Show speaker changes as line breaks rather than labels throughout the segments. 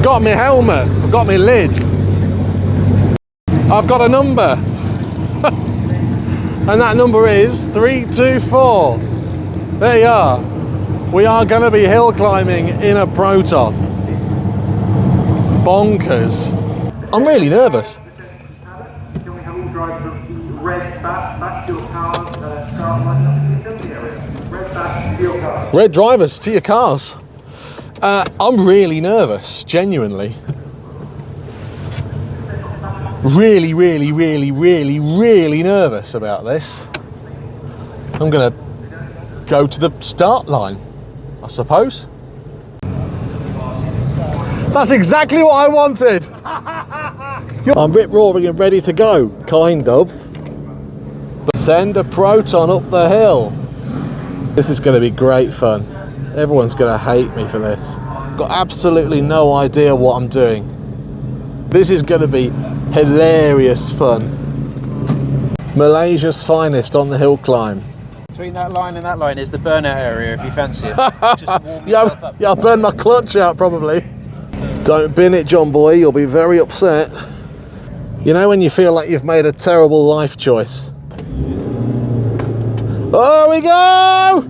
got my helmet, I've got my lid, I've got a number, and that number is 324. There you are. We are going to be hill climbing in a Proton. Bonkers. I'm really nervous. Red drivers to your cars. I'm really nervous, genuinely. Really, really, really, really, really nervous about this. I'm gonna go to the start line, I suppose. That's exactly what I wanted. I'm rip-roaring and ready to go, kind of. But send a Proton up the hill. This is going to be great fun. Everyone's going to hate me for this. Got absolutely no idea what I'm doing. This is going to be hilarious fun. Malaysia's finest on the hill climb.
Between that line and that line is the burnout area if you fancy it. Just warm
Yeah, I'll burn my clutch out probably. Don't bin it, John boy, you'll be very upset. You know when you feel like you've made a terrible life choice? There we go!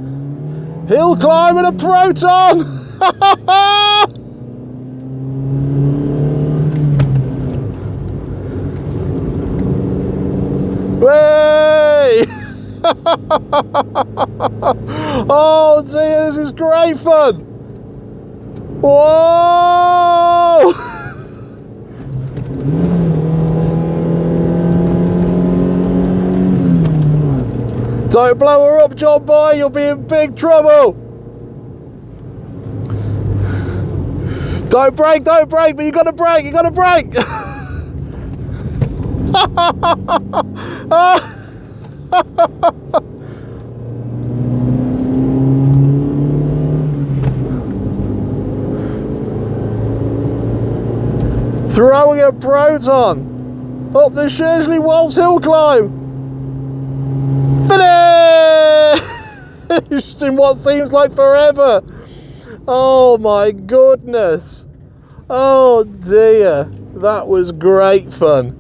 Hill climb in a Proton! Way! Oh dear, this is great fun! Whoa! Don't blow her up, John boy, you'll be in big trouble. Don't brake, but you gotta brake, you gotta brake. Throwing a Proton up the Shelsley Walsh hill climb. Finished in what seems like forever. Oh my goodness. Oh dear. That was great fun.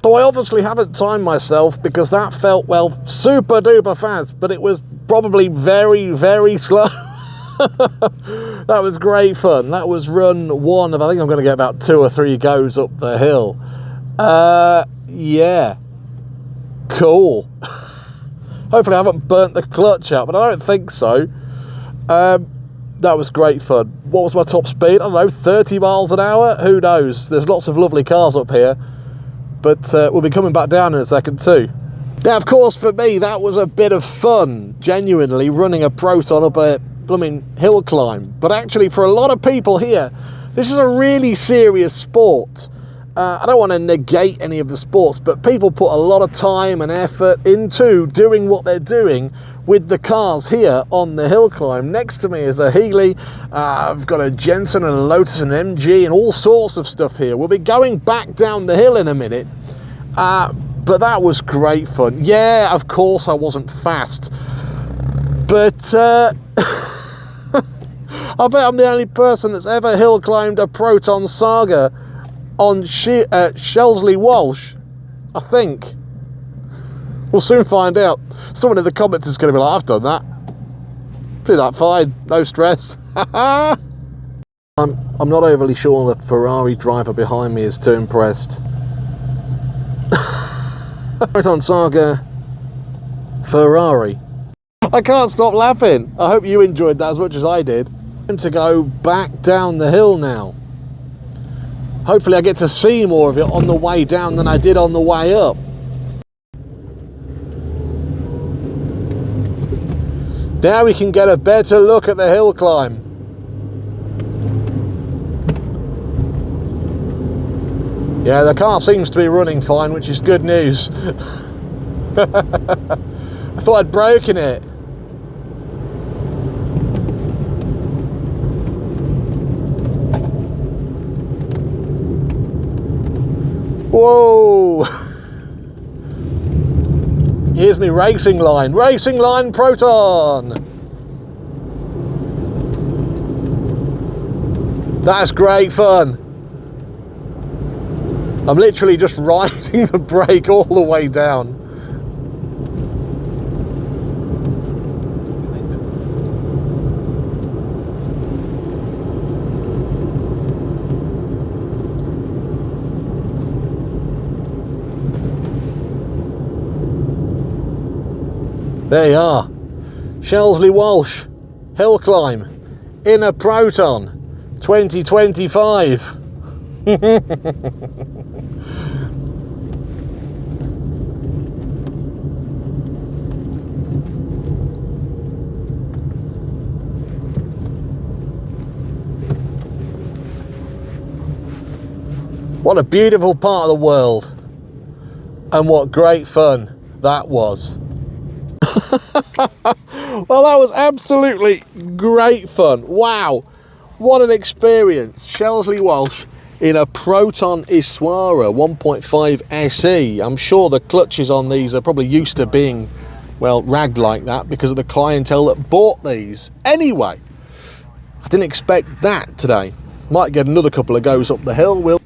So I obviously haven't timed myself because that felt, well, super duper fast, but it was probably very, very slow. That was great fun. That was run one of, I think I'm going to get about 2 or 3 goes up the hill. Yeah. Cool. Hopefully I haven't burnt the clutch out, but I don't think so. That was great fun. What was my top speed? I don't know, 30 miles an hour? Who knows? There's lots of lovely cars up here, but we'll be coming back down in a second too. Now, of course, for me, that was a bit of fun, genuinely, running a Proton up a blooming hill climb. But actually, for a lot of people here, this is a really serious sport. I don't want to negate any of the sports, but people put a lot of time and effort into doing what they're doing with the cars here on the hill climb. Next to me is a Healy. I've got a Jensen and a Lotus and an MG and all sorts of stuff here. We'll be going back down the hill in a minute, but that was great fun. Yeah, of course I wasn't fast, but I bet I'm the only person that's ever hill climbed a Proton Saga on Shelsley Walsh, I think. We'll soon find out. Someone in the comments is going to be like, I've done that. Do that fine, no stress. I'm not overly sure the Ferrari driver behind me is too impressed. Proton Saga Ferrari. I can't stop laughing. I hope you enjoyed that as much as I did. Time to go back down the hill now. Hopefully I get to see more of it on the way down than I did on the way up. Now we can get a better look at the hill climb. Yeah, the car seems to be running fine, which is good news. I thought I'd broken it. Whoa! Here's me racing line Proton! That's great fun. I'm literally just riding the brake all the way down. There you are. Shelsley Walsh hill climb in a Proton 2025. What a beautiful part of the world, and what great fun that was. Well, that was absolutely great fun. Wow, what an experience. Shelsley Walsh in a Proton Iswara 1.5 SE. I'm sure the clutches on these are probably used to being, well, ragged like that because of the clientele that bought these. Anyway, I didn't expect that today. Might get another couple of goes up the hill.